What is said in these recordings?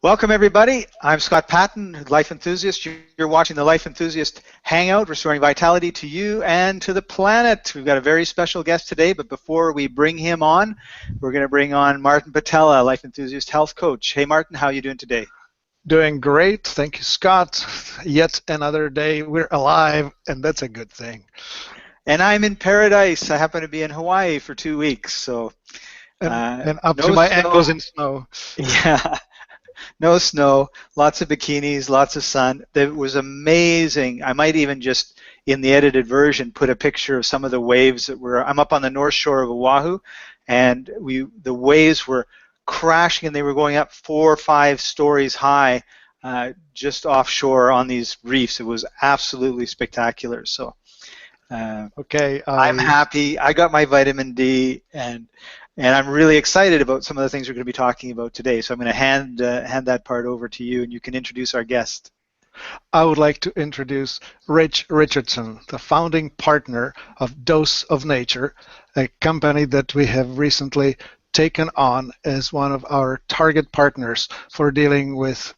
Welcome, everybody. I'm Scott Patton, Life Enthusiast. You're watching the Life Enthusiast Hangout, restoring vitality to you and to the planet. We've got a very special guest today, but before we bring him on, we're going to bring on Martin Patella, Life Enthusiast Health Coach. Hey, Martin, how are you doing today? Doing great. Thank you, Scott. Yet another day. We're alive, and that's a good thing. And I'm in paradise. I happen to be in Hawaii for 2 weeks, so And up to no my snow. ankles in snow. Yeah. No snow, lots of bikinis, lots of sun. It was amazing. I might even just, in the edited version, put a picture of some of the waves that were. I'm up on the north shore of Oahu, and the waves were crashing, and they were going up 4 or 5 stories high, just offshore on these reefs. It was absolutely spectacular. So, Okay. I'm happy. I got my vitamin D, and I'm really excited about some of the things we're going to be talking about today. So I'm going to hand that part over to you, and you can introduce our guest. I would like to introduce Rich Richardson, the founding partner of Dose of Nature, a company that we have recently taken on as one of our target partners for dealing with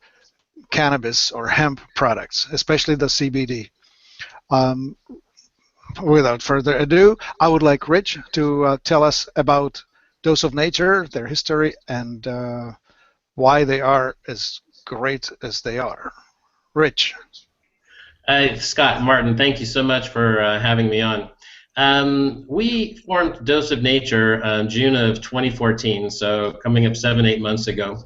cannabis or hemp products, especially the CBD. Without further ado, I would like Rich to tell us about Dose of Nature, their history, and why they are as great as they are. Rich. Scott, Martin, thank you so much for having me on. We formed Dose of Nature June of 2014, so coming up 7-8 months ago.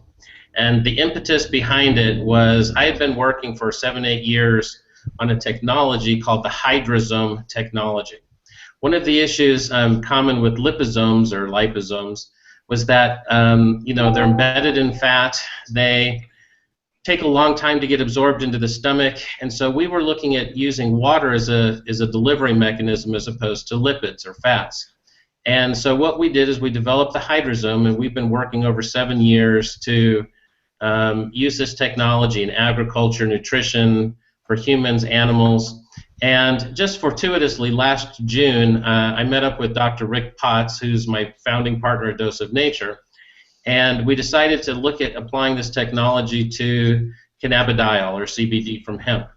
And the impetus behind it was I had been working for 7-8 years on a technology called the hydrosome technology. One of the issues common with liposomes or liposomes was that they're embedded in fat. They take a long time to get absorbed into the stomach, and so we were looking at using water as a delivery mechanism as opposed to lipids or fats. And so what we did is we developed the hydrosome, and we've been working over 7 years to use this technology in agriculture, nutrition, for humans, animals. And just fortuitously, last June, I met up with Dr. Rick Potts, who's my founding partner at Dose of Nature, and we decided to look at applying this technology to cannabidiol, or CBD, from hemp.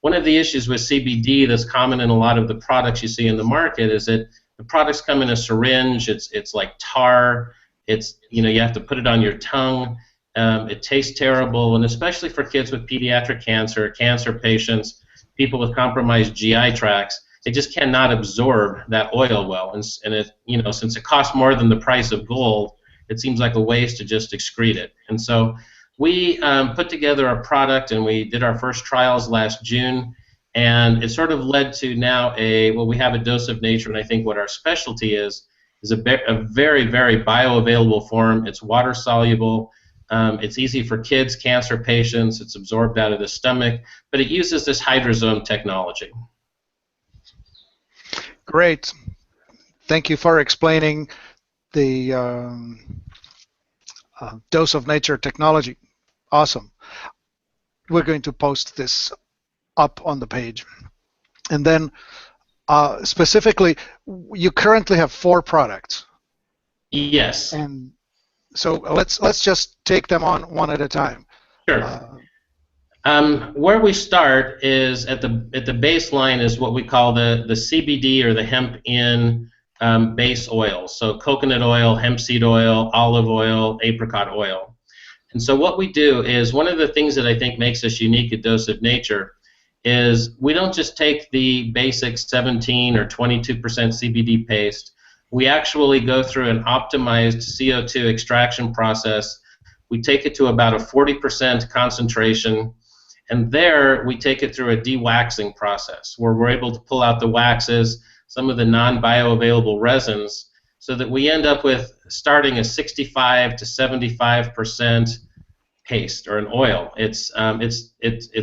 One of the issues with CBD that's common in a lot of the products you see in the market is that the products come in a syringe. It's like tar. You have to put it on your tongue. It tastes terrible, and especially for kids with pediatric cancer patients, people with compromised GI tracts, they just cannot absorb that oil well. And it, since it costs more than the price of gold, it seems like a waste to just excrete it. And so we put together a product, and we did our first trials last June, and it sort of led to now we have a Dose of Nature, and I think what our specialty is a very, very bioavailable form. It's water soluble. It's easy for kids, cancer patients. It's absorbed out of the stomach, but it uses this hydrosome technology. Great. Thank you for explaining the Dose of Nature technology. Awesome. We're going to post this up on the page. And then specifically, you currently have 4 products. Yes. And so let's just take them on one at a time. Sure. Where we start is at the baseline is what we call the CBD, or the hemp-in base oil. So coconut oil, hemp seed oil, olive oil, apricot oil. And so what we do is, one of the things that I think makes us unique at Dose of Nature is we don't just take the basic 17 or 22% CBD paste. We actually go through an optimized CO2 extraction process. We take it to about a 40% concentration, and there we take it through a dewaxing process where we're able to pull out the waxes, some of the non-bioavailable resins, so that we end up with starting a 65 to 75% paste, or an oil. It's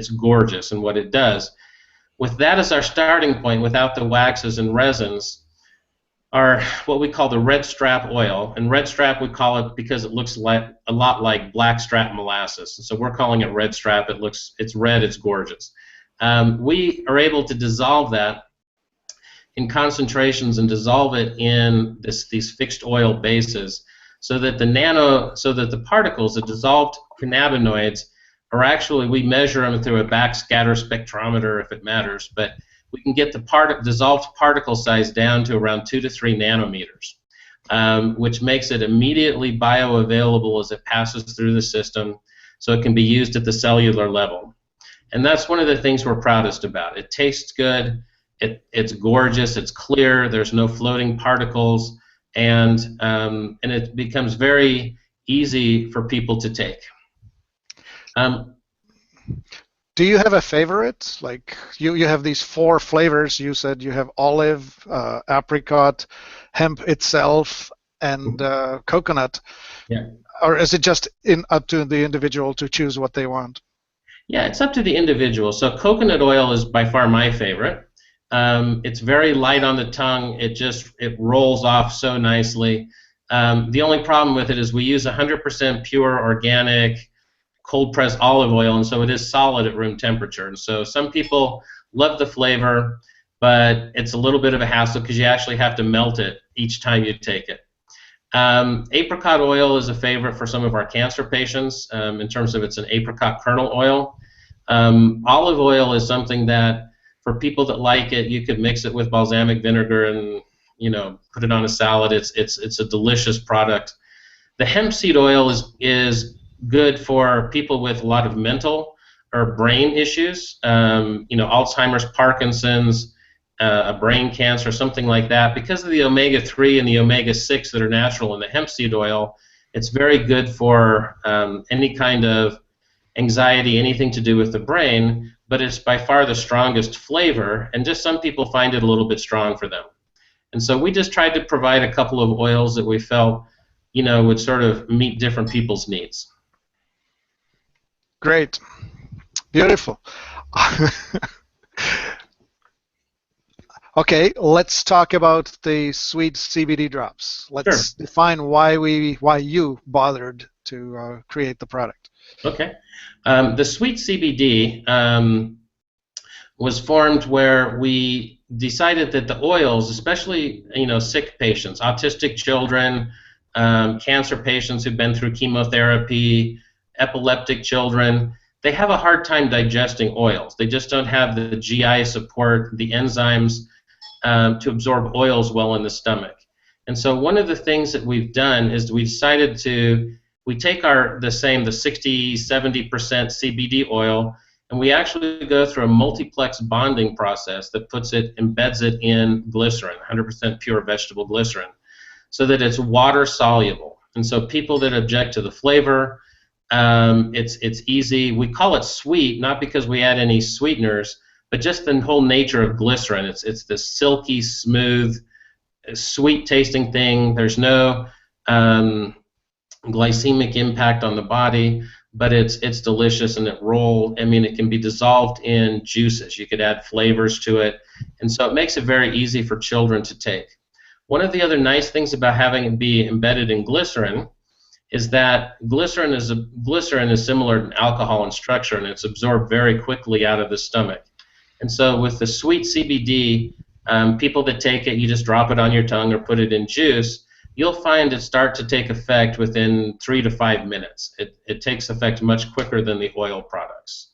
gorgeous in what it does. With that as our starting point, without the waxes and resins, are what we call the red strap oil. And red strap we call it because it looks a lot like black strap molasses. So we're calling it red strap. It's red, it's gorgeous. We are able to dissolve that in concentrations and dissolve it in these fixed oil bases so that the particles, the dissolved cannabinoids, are actually, we measure them through a backscatter spectrometer if it matters, but we can get the dissolved particle size down to around 2 to 3 nanometers, which makes it immediately bioavailable as it passes through the system, so it can be used at the cellular level. And that's one of the things we're proudest about. It tastes good, it's gorgeous, it's clear, there's no floating particles, and it becomes very easy for people to take. Do you have a favorite? Like you have these 4 flavors. You said you have olive, apricot, hemp itself, and coconut. Yeah. Or is it just up to the individual to choose what they want? Yeah, it's up to the individual. So coconut oil is by far my favorite. It's very light on the tongue. It rolls off so nicely. The only problem with it is we use 100% pure organic cold pressed olive oil, and so it is solid at room temperature. And so some people love the flavor, but it's a little bit of a hassle because you actually have to melt it each time you take it. Apricot oil is a favorite for some of our cancer patients in terms of it's an apricot kernel oil. Olive oil is something that for people that like it, you could mix it with balsamic vinegar and put it on a salad. It's a delicious product. The hemp seed oil is good for people with a lot of mental or brain issues, Alzheimer's, Parkinson's, a brain cancer, something like that. Because of the omega-3 and the omega-6 that are natural in the hemp seed oil, it's very good for any kind of anxiety, anything to do with the brain, but it's by far the strongest flavor, and just some people find it a little bit strong for them. And so we just tried to provide a couple of oils that we felt, would sort of meet different people's needs. Great. Beautiful. Okay, let's talk about the sweet CBD drops. Let's define why you bothered to create the product. Okay. The sweet CBD was formed where we decided that the oils, especially sick patients, autistic children, cancer patients who've been through chemotherapy, epileptic children, they have a hard time digesting oils. They just don't have the GI support, the enzymes to absorb oils well in the stomach. And so one of the things that we've done is we decided we take the 60, 70% CBD oil, and we actually go through a multiplex bonding process that embeds it in glycerin, 100% pure vegetable glycerin, so that it's water soluble. And so people that object to the flavor, it's easy. We call it sweet, not because we add any sweeteners, but just the whole nature of glycerin. It's this silky, smooth, sweet-tasting thing. There's no glycemic impact on the body, but it's delicious, and it can be dissolved in juices. You could add flavors to it, and so it makes it very easy for children to take. One of the other nice things about having it be embedded in glycerin is that glycerin is similar to alcohol in structure, and it's absorbed very quickly out of the stomach. And so with the sweet CBD, people that take it, you just drop it on your tongue or put it in juice, you'll find it start to take effect within 3 to 5 minutes. It takes effect much quicker than the oil products.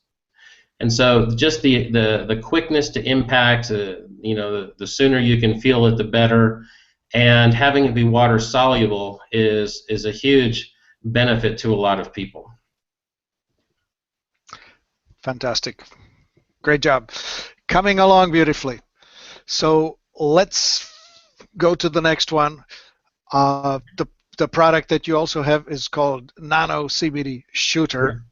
And so just the quickness to impact, the sooner you can feel it, the better. And having it be water soluble is a huge benefit to a lot of people. Fantastic. Great job. Coming along beautifully. So let's go to the next one. The product that you also have is called Nano CBD Shooter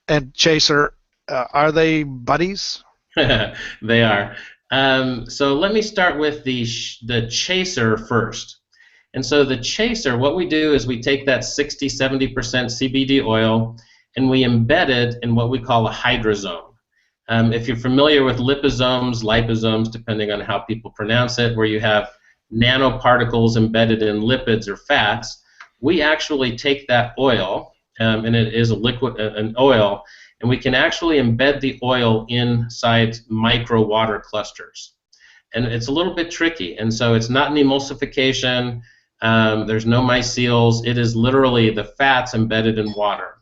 and Chaser. Are they buddies? They are. So let me start with the Chaser first. And so the Chaser, what we do is we take that 60-70% CBD oil and we embed it in what we call a hydrosome. If you're familiar with liposomes, depending on how people pronounce it, where you have nanoparticles embedded in lipids or fats, we actually take that oil, and it is an oil, and we can actually embed the oil inside micro water clusters. And it's a little bit tricky, and so it's not an emulsification. There's no mycelials. It is literally the fats embedded in water.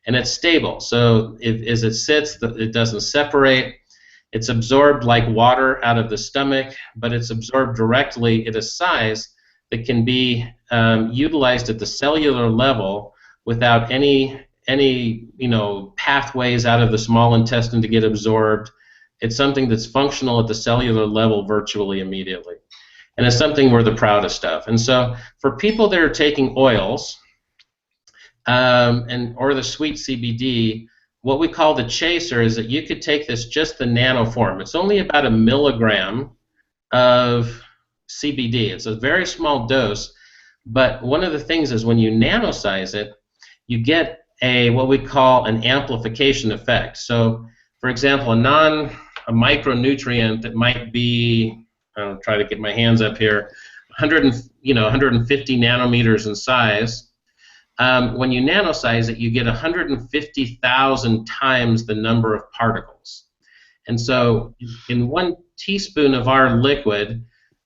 And it's stable. So as it sits, it doesn't separate. It's absorbed like water out of the stomach, but it's absorbed directly at a size that can be utilized at the cellular level without any pathways out of the small intestine to get absorbed. It's something that's functional at the cellular level virtually immediately. And it's something we're the proudest of. And so for people that are taking oils or the sweet CBD, what we call the chaser is that you could take this just the nano form. It's only about 1 milligram of CBD. It's a very small dose, but one of the things is when you nanosize it, you get what we call an amplification effect. So, for example, a micronutrient that might be, I'll try to get my hands up here, 150 nanometers in size. When you nanosize it, you get 150,000 times the number of particles. And so in 1 teaspoon of our liquid,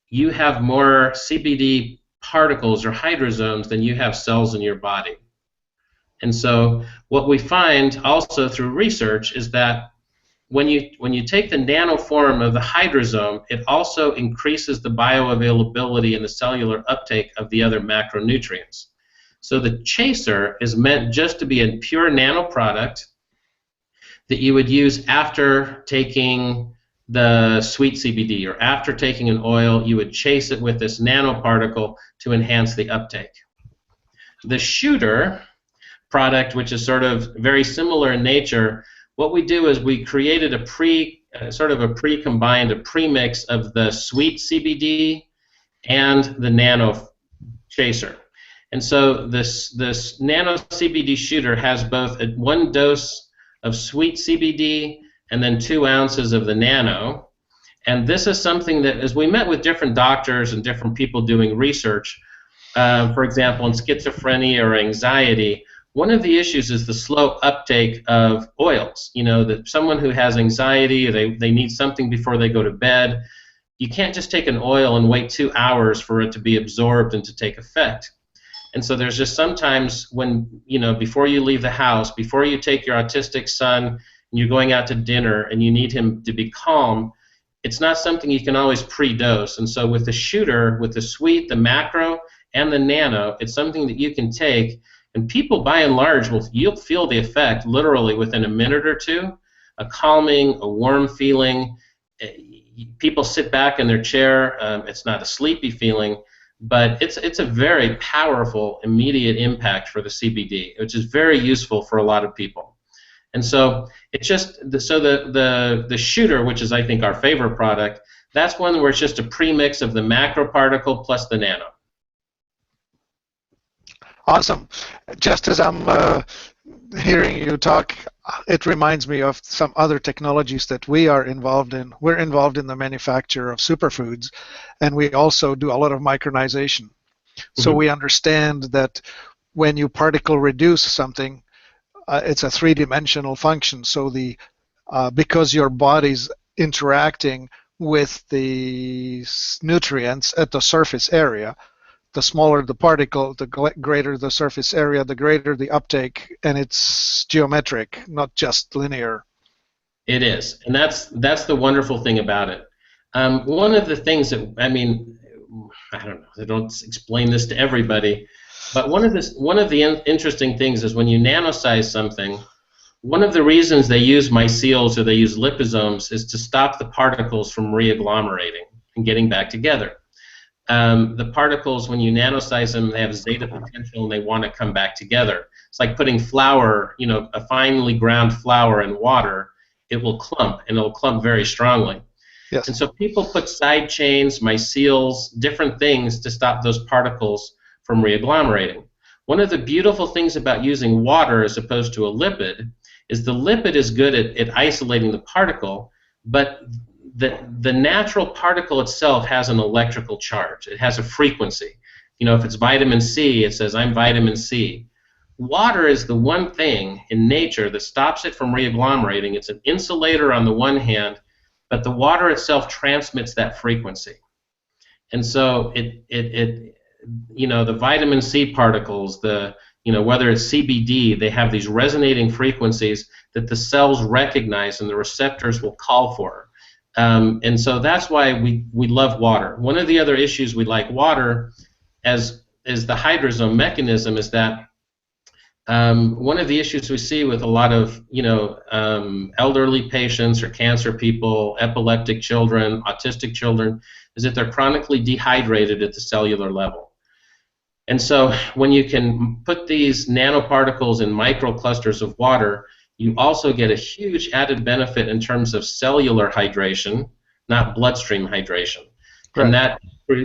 you have more CBD particles or hydrosomes than you have cells in your body. And so what we find also through research is that when you take the nano form of the hydrosome, it also increases the bioavailability and the cellular uptake of the other macronutrients. So the chaser is meant just to be a pure nano product that you would use after taking the sweet CBD, or after taking an oil, you would chase it with this nanoparticle to enhance the uptake. The shooter product, which is sort of very similar in nature, what we do is we created a pre-combined, a premix of the sweet CBD and the nano chaser. And so this nano CBD shooter has both 1 dose of sweet CBD and then 2 ounces of the nano. And this is something that, as we met with different doctors and different people doing research, for example, in schizophrenia or anxiety, one of the issues is the slow uptake of oils. That someone who has anxiety, they need something before they go to bed. You can't just take an oil and wait 2 hours for it to be absorbed and to take effect. And so there's just sometimes when, before you leave the house, before you take your autistic son and you're going out to dinner and you need him to be calm, it's not something you can always pre-dose. And so with the shooter, with the sweet, the macro, and the nano, it's something that you can take. And people, by and large, you'll feel the effect literally within a minute or two, a calming, a warm feeling. People sit back in their chair. It's not a sleepy feeling, but it's a very powerful, immediate impact for the CBD, which is very useful for a lot of people. And so it's just the shooter, which is I think our favorite product. That's one where it's just a premix of the macro particle plus the nano. Awesome. Just as I'm hearing you talk, it reminds me of some other technologies that we are involved in. We're involved in the manufacture of superfoods, and we also do a lot of micronization. So we understand that when you particle reduce something, it's a 3-dimensional function. So because your body's interacting with the nutrients at the surface area, the smaller the particle, the greater the surface area, the greater the uptake, and it's geometric, not just linear. It is, and that's the wonderful thing about it. One of the things that, I don't know, I don't explain this to everybody, but one of the interesting things is when you nanosize something, one of the reasons they use mycelials or they use liposomes is to stop the particles from reagglomerating and getting back together. The particles, when you nanosize them, they have zeta potential and they want to come back together. It's like putting flour, a finely ground flour in water. It will clump, and it will clump very strongly. Yes. And so people put side chains, mycelials, different things to stop those particles from reagglomerating. One of the beautiful things about using water as opposed to a lipid is the lipid is good at isolating the particle, but the natural particle itself has an electrical charge. It has a frequency. If it's vitamin C, it says, I'm vitamin C. Water is the one thing in nature that stops it from reagglomerating. It's an insulator on the one hand, but the water itself transmits that frequency. And so the vitamin C particles, whether it's CBD, they have these resonating frequencies that the cells recognize and the receptors will call for. And so that's why we love water. One of the other issues we like water as is the hydrosome mechanism is that one of the issues we see with a lot of elderly patients or cancer people, epileptic children, autistic children, is that they're chronically dehydrated at the cellular level. And so when you can put these nanoparticles in microclusters of water, you also get a huge added benefit in terms of cellular hydration, not bloodstream hydration. Right. And that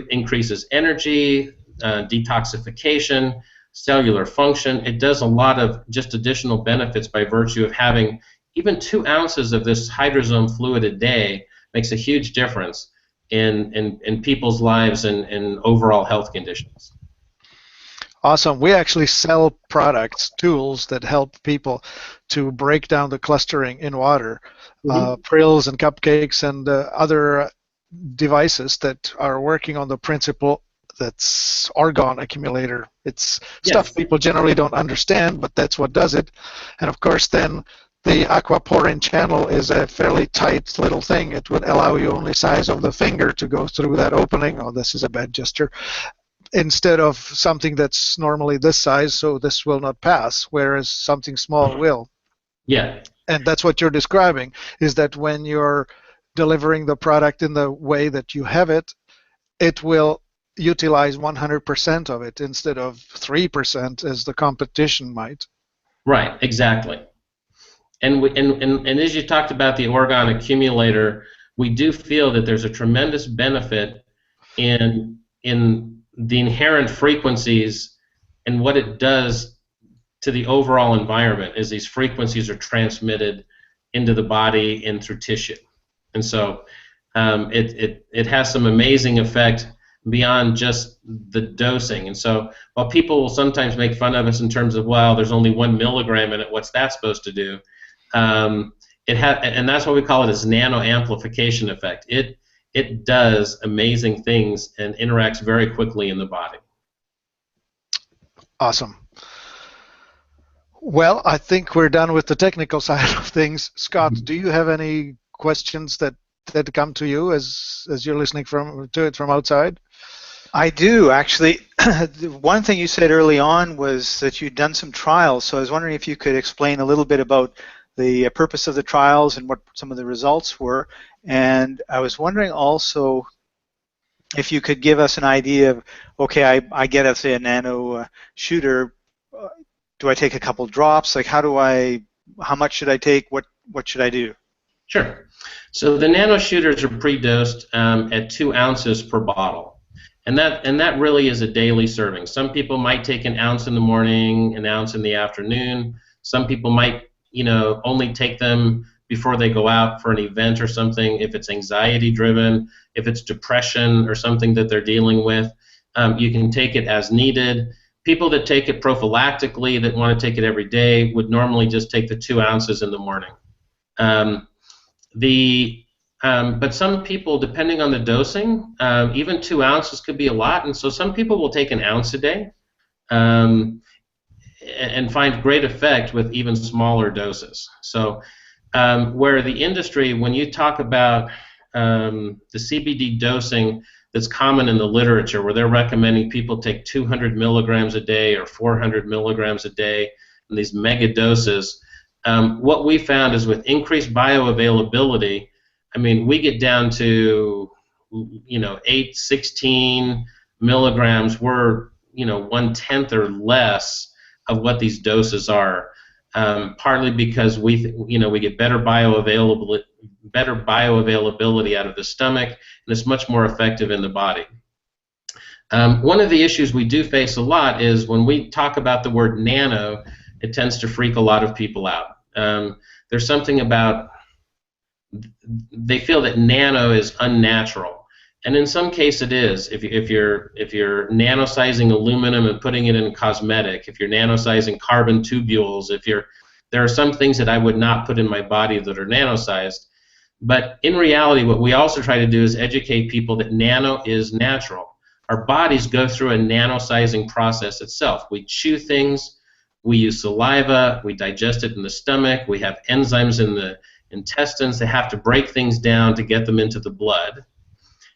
increases energy, detoxification, cellular function. It does a lot of just additional benefits by virtue of having even 2 ounces of this hydrosome fluid a day makes a huge difference in people's lives and overall health conditions. Awesome. We actually sell products, tools that help people to break down the clustering in water, prills and cupcakes and other devices that are working on the principle that's argon accumulator. It's stuff people generally don't understand, but that's what does it. And of course then the aquaporin channel is a fairly tight little thing. It would allow you only size of the finger to go through that opening. Oh, this is a bad gesture. Instead of something that's normally this size, so this will not pass, whereas something small will. Yeah. And that's what you're describing, is that when you're delivering the product in the way that you have it, it will utilize 100% of it instead of 3% as the competition might. Right, exactly. And as you talked about the argon accumulator, we do feel that there's a tremendous benefit in the inherent frequencies and what it does to the overall environment as these frequencies are transmitted into the body and through tissue. And so it has some amazing effect beyond just the dosing. And so while people will sometimes make fun of us in terms of, well, there's only 1 milligram in it, what's that supposed to do? And that's why we call it as nano amplification effect. It does amazing things and interacts very quickly in the body. Awesome. Well, I think we're done with the technical side of things. Scott, do you have any questions that come to you as you're listening to it from outside? I do, actually. One thing you said early on was that you'd done some trials, so I was wondering if you could explain a little bit about the purpose of the trials and what some of the results were. And I was wondering also if you could give us an idea of, okay, I get, let's say, a nano shooter. Do I take a couple drops? Like, how much should I take? What should I do? Sure. So the nano shooters are pre-dosed at 2 ounces per bottle. And that really is a daily serving. Some people might take 1 ounce in the morning, 1 ounce in the afternoon. Some people might only take them before they go out for an event or something, if it's anxiety driven, if it's depression or something that they're dealing with. You can take it as needed. People that take it prophylactically, that want to take it every day, would normally just take the 2 ounces in the morning. But some people, depending on the dosing, even 2 ounces could be a lot, and so some people will take 1 ounce a day. And find great effect with even smaller doses. So where the industry, when you talk about the CBD dosing that's common in the literature, where they're recommending people take 200 milligrams a day or 400 milligrams a day, and these mega doses, what we found is with increased bioavailability, I mean, we get down to 8, 16 milligrams. We're 1/10 or less of what these doses are, partly because we get better bioavailability out of the stomach, and it's much more effective in the body. One of the issues we do face a lot is when we talk about the word nano, it tends to freak a lot of people out. There's something about, they feel that nano is unnatural. And in some case it is. If you're nanosizing aluminum and putting it in cosmetic, if you're nanosizing carbon tubules, there are some things that I would not put in my body that are nanosized. But in reality, what we also try to do is educate people that nano is natural. our bodies go through a nanosizing process itself. We chew things, we use saliva, we digest it in the stomach, we have enzymes in the intestines. They have to break things down to get them into the blood.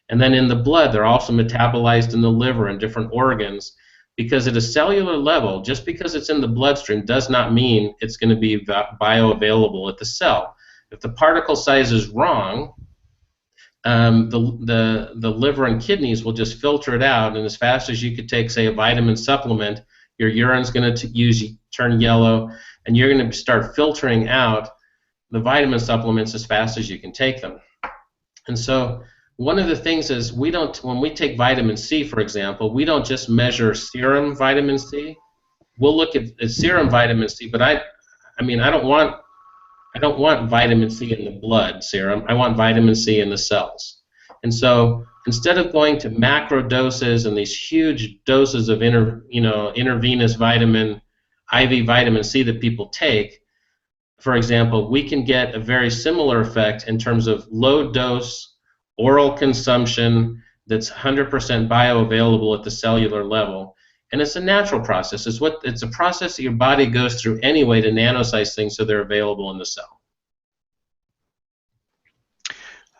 And then in the blood, they're also metabolized in the liver and different organs, because at a cellular level, just because it's in the bloodstream does not mean it's going to be bioavailable at the cell. If the particle size is wrong, the liver and kidneys will just filter it out, and as fast as you could take, say, a vitamin supplement, your urine's going to turn yellow, and you're going to start filtering out the vitamin supplements as fast as you can take them. And so one of the things is when we take vitamin C, for example, we don't just measure serum vitamin C. We'll look at serum vitamin C, but I don't want vitamin C in the blood serum. I want vitamin C in the cells. And so instead of going to macro doses and these huge doses of intravenous IV vitamin C that people take, for example, we can get a very similar effect in terms of low dose oral consumption that's 100% bioavailable at the cellular level. And it's a natural process. It's a process that your body goes through anyway to nanosize things so they're available in the cell.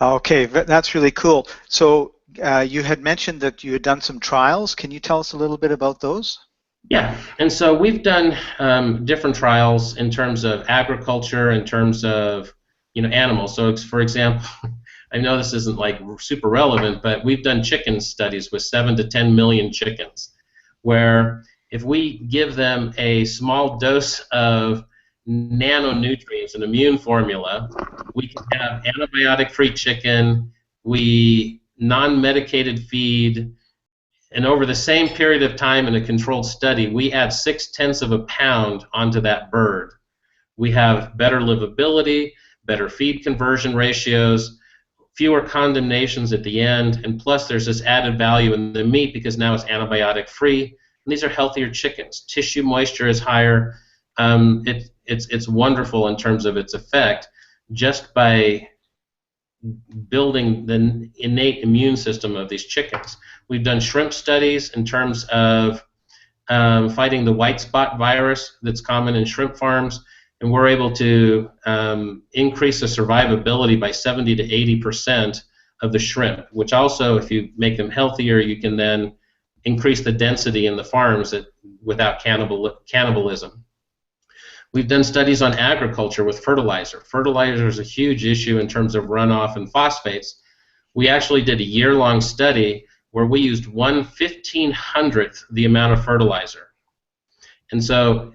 Okay, that's really cool. So you had mentioned that you had done some trials. Can you tell us a little bit about those? Yeah, and so we've done different trials in terms of agriculture, in terms of animals. So for example, I know this isn't like super relevant, but we've done chicken studies with 7 to 10 million chickens, where if we give them a small dose of nanonutrients, an immune formula, we can have antibiotic-free chicken, non-medicated feed, and over the same period of time in a controlled study, we add 0.6 of a pound onto that bird. We have better livability, better feed conversion ratios, fewer condemnations at the end, and plus there's this added value in the meat because now it's antibiotic free, and these are healthier chickens. Tissue moisture is higher. It's wonderful in terms of its effect just by building the innate immune system of these chickens. We've done shrimp studies in terms of fighting the white spot virus that's common in shrimp farms, and we're able to increase the survivability by 70 to 80% of the shrimp, which also, if you make them healthier, you can then increase the density in the farms without cannibalism. We've done studies on agriculture with fertilizer. Fertilizer is a huge issue in terms of runoff and phosphates. We actually did a year-long study where we used 1/1500th the amount of fertilizer. And so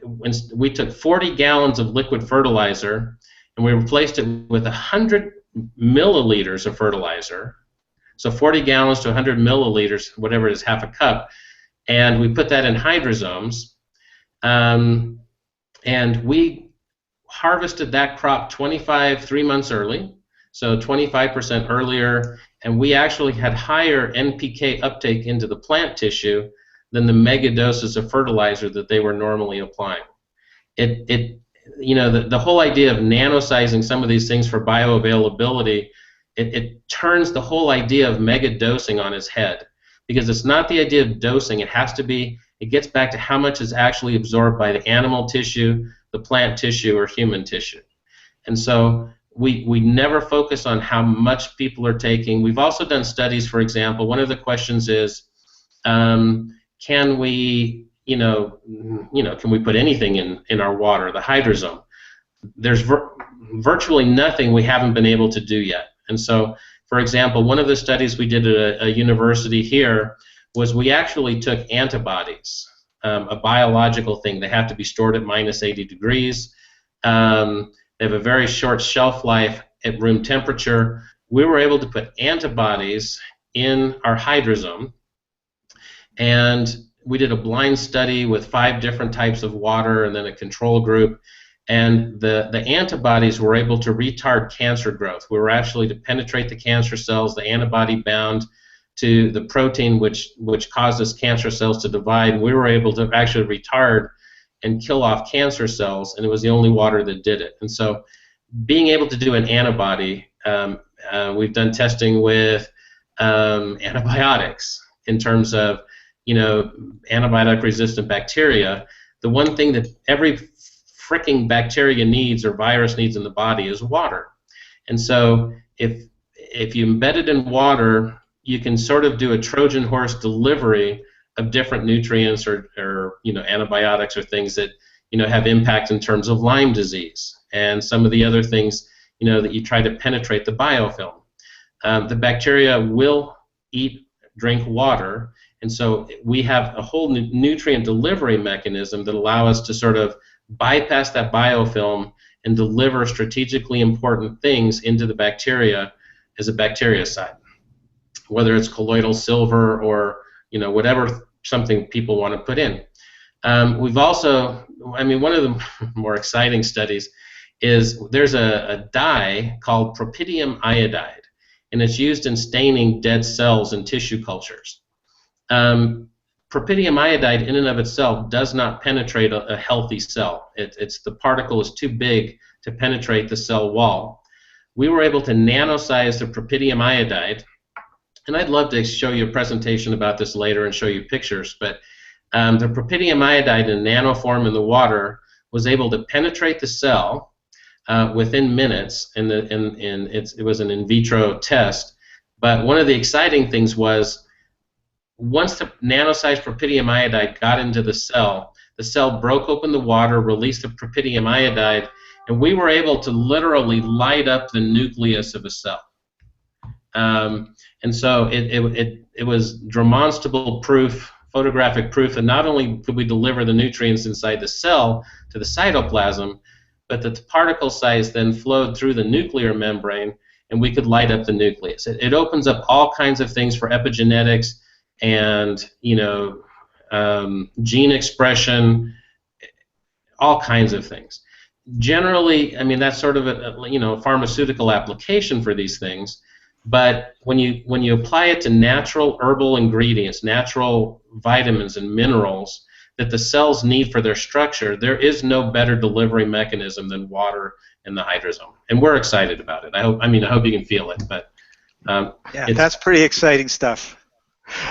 we took 40 gallons of liquid fertilizer and we replaced it with 100 milliliters of fertilizer. So 40 gallons to 100 milliliters, whatever it is, half a cup. And we put that in hydrosomes. And we harvested that crop 3 months early, so 25% earlier, and we actually had higher NPK uptake into the plant tissue than the mega doses of fertilizer that they were normally applying. The whole idea of nanosizing some of these things for bioavailability, it turns the whole idea of mega dosing on its head, because it's not the idea of dosing. It gets back to how much is actually absorbed by the animal tissue, the plant tissue, or human tissue. And so we never focus on how much people are taking. We've also done studies, for example, one of the questions is, can we put anything in our water, the hydrosome? There's virtually nothing we haven't been able to do yet. And so, for example, one of the studies we did at a university here was we actually took antibodies, a biological thing. They have to be stored at -80 degrees. They have a very short shelf life at room temperature. We were able to put antibodies in our hydrosome, and we did a blind study with 5 different types of water and then a control group, and the antibodies were able to retard cancer growth. We were actually to penetrate the cancer cells. The antibody bound to the protein which causes cancer cells to divide. We were able to actually retard and kill off cancer cells, and it was the only water that did it. And so being able to do an antibody, we've done testing with antibiotics, in terms of, antibiotic-resistant bacteria. The one thing that every fricking bacteria needs or virus needs in the body is water. And so if you embed it in water, you can sort of do a Trojan horse delivery of different nutrients or antibiotics or things that have impact in terms of Lyme disease and some of the other things that you try to penetrate the biofilm. The bacteria will drink water, and so we have a whole nutrient delivery mechanism that allow us to sort of bypass that biofilm and deliver strategically important things into the bacteria as a bactericide, whether it's colloidal silver or whatever something people want to put in. We've also, one of the more exciting studies is there's a dye called propydium iodide, and it's used in staining dead cells in tissue cultures. Propydium iodide in and of itself does not penetrate a healthy cell. The particle is too big to penetrate the cell wall. We were able to nanosize the propydium iodide, and I'd love to show you a presentation about this later and show you pictures, but the propydium iodide in nanoform in the water was able to penetrate the cell within minutes, and it was an in vitro test. But one of the exciting things was once the nanosized propydium iodide got into the cell broke open the water, released the propydium iodide, and we were able to literally light up the nucleus of a cell. And so it was demonstrable proof, photographic proof, and not only could we deliver the nutrients inside the cell to the cytoplasm, but that the particle size then flowed through the nuclear membrane, and we could light up the nucleus. It opens up all kinds of things for epigenetics and gene expression, all kinds of things. Generally, that's sort of a pharmaceutical application for these things. But when you apply it to natural herbal ingredients, natural vitamins and minerals that the cells need for their structure, there is no better delivery mechanism than water and the hydrosome. And we're excited about it. I hope you can feel it. But yeah, that's pretty exciting stuff.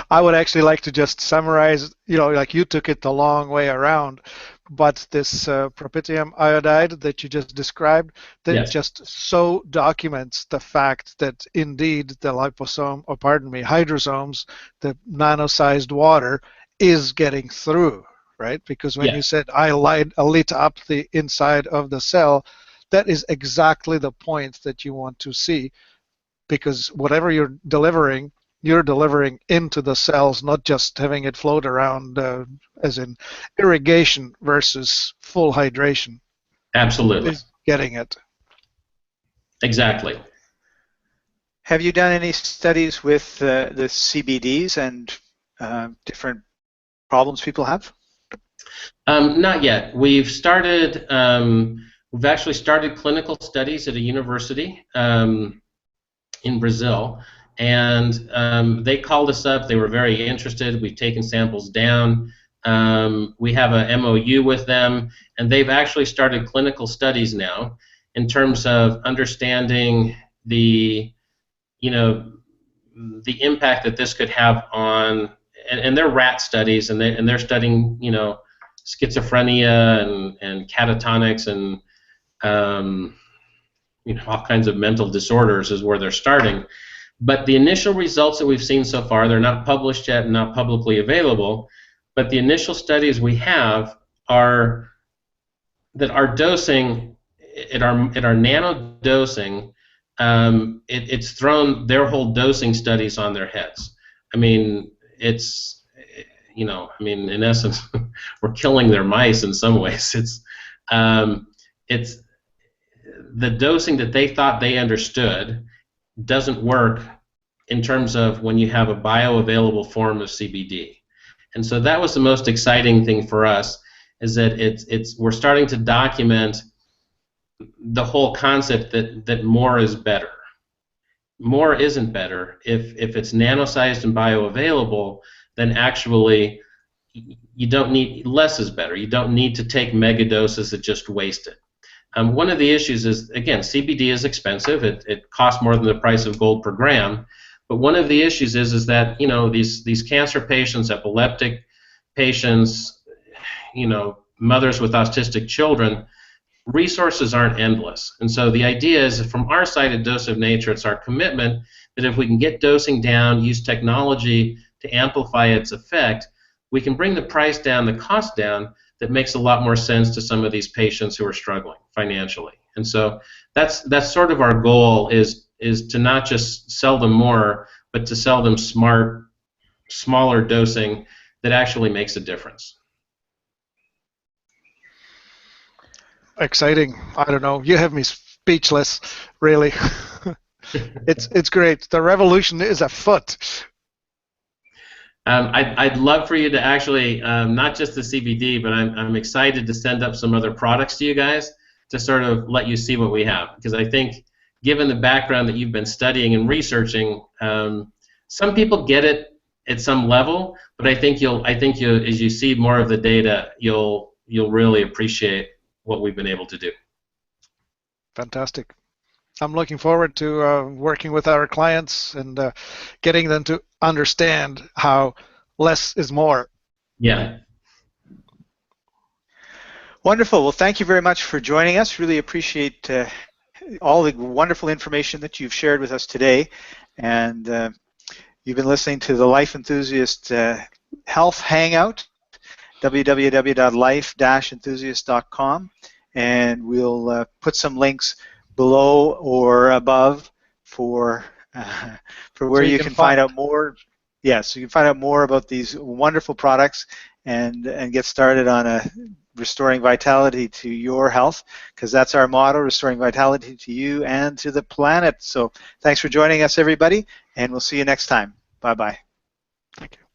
I would actually like to just summarize, like you took it the long way around, but this propydium iodide that you just described, that yes. just so documents the fact that indeed the hydrosomes, the nano-sized water, is getting through, right? Because when you said I lit up the inside of the cell, that is exactly the point that you want to see, because whatever you're delivering into the cells, not just having it float around as in irrigation versus full hydration. Absolutely. Getting it. Exactly. Have you done any studies with the CBDs and different problems people have? Not yet. We've actually started clinical studies at a university in Brazil. And they called us up. They were very interested. We've taken samples down. We have a MOU with them, and they've actually started clinical studies now in terms of understanding the impact that this could have on. And they're rat studies, and they're studying schizophrenia and catatonics and all kinds of mental disorders is where they're starting. But the initial results that we've seen so far, they're not published yet and not publicly available, but the initial studies we have are that our dosing, at our nano dosing, it's thrown their whole dosing studies on their heads. In essence, we're killing their mice in some ways. It's the dosing that they thought they understood doesn't work in terms of when you have a bioavailable form of CBD. And so that was the most exciting thing for us, is that we're starting to document the whole concept that more is better. More isn't better. If it's nano-sized and bioavailable, then actually you don't need, less is better. You don't need to take mega doses that just waste it. One of the issues is, again, CBD is expensive. It costs more than the price of gold per gram. But one of the issues is that these cancer patients, epileptic patients, mothers with autistic children, resources aren't endless. And so the idea is that from our side at Dose of Nature, it's our commitment that if we can get dosing down, use technology to amplify its effect, we can bring the price down, the cost down, that makes a lot more sense to some of these patients who are struggling financially. And so that's sort of our goal, is to not just sell them more, but to sell them smart, smaller dosing that actually makes a difference. Exciting. I don't know. You have me speechless, really. It's great. The revolution is afoot. I'd love for you to actually, not just the CBD, but I'm excited to send up some other products to you guys to sort of let you see what we have. Because I think, given the background that you've been studying and researching, some people get it at some level, but I think you, as you see more of the data, you'll really appreciate what we've been able to do. Fantastic. I'm looking forward to working with our clients and getting them to understand how less is more. Yeah. Wonderful. Well, thank you very much for joining us. Really appreciate all the wonderful information that you've shared with us today. And you've been listening to the Life Enthusiast Health Hangout, www.life-enthusiast.com. And we'll put some links below or above for where you can find out more. Yes, you can find out more about these wonderful products and get started on restoring vitality to your health, because that's our motto: restoring vitality to you and to the planet. So thanks for joining us, everybody, and we'll see you next time. Bye-bye. Thank you.